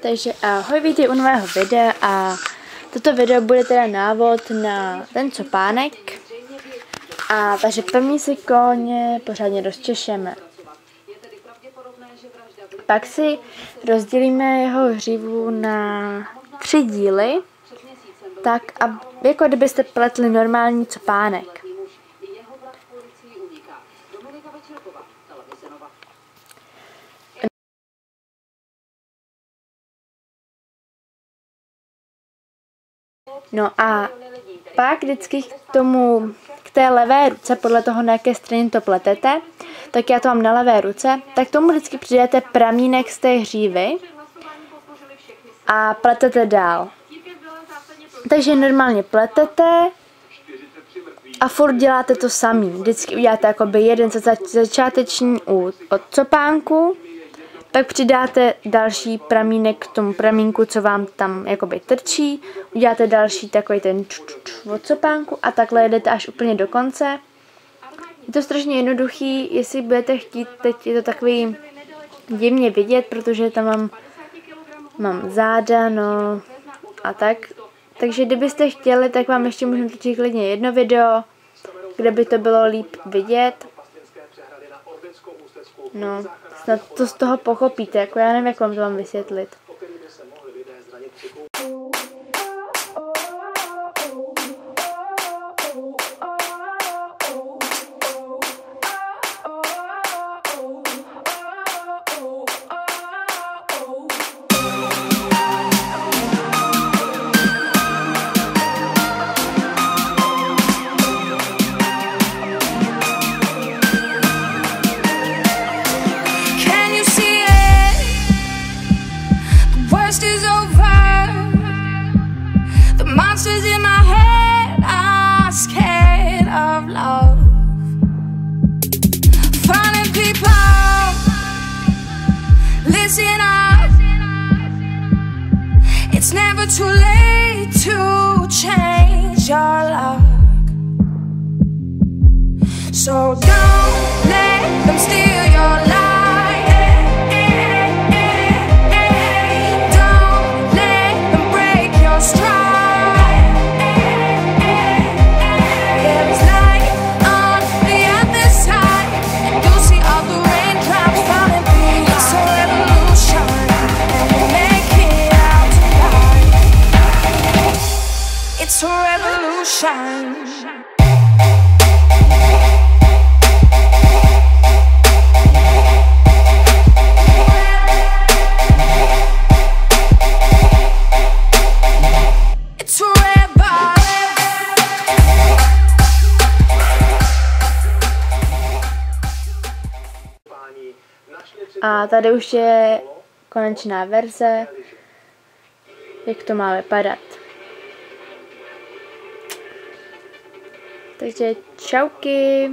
Takže ahoj, vítej u nového videa a toto video bude teda návod na ten copánek. Takže první si koně pořádně rozčešeme. Pak si rozdělíme jeho hřívu na 3 díly, tak jako kdybyste pletli normální copánek. No a pak vždycky k té levé ruce, podle toho, na jaké straně to pletete, tak já to mám na levé ruce, tak k tomu vždycky přidáte pramínek z té hřívy a pletete dál. Takže normálně pletete a furt děláte to samý. Vždycky uděláte jakoby jeden začáteční od copánku, tak přidáte další pramínek k tomu pramínku, co vám tam jakoby trčí, uděláte další takový ten od copánku a takhle jedete až úplně do konce. Je to strašně jednoduchý, jestli budete chtít, teď je to takový divně vidět, protože tam mám záda, no a tak. Takže kdybyste chtěli, tak vám ještě můžu točit klidně jedno video, kde by to bylo líp vidět. No, snad to z toho pochopíte, jako já nevím, jak vám to mám vysvětlit. Is over. The monsters in my head are scared of love. Funny people, listen up. It's never too late to change your luck. So don't let them steal your life. It's a revolution. It's a A tady už je konečná verze, jak to má vypadat. Takže čauky.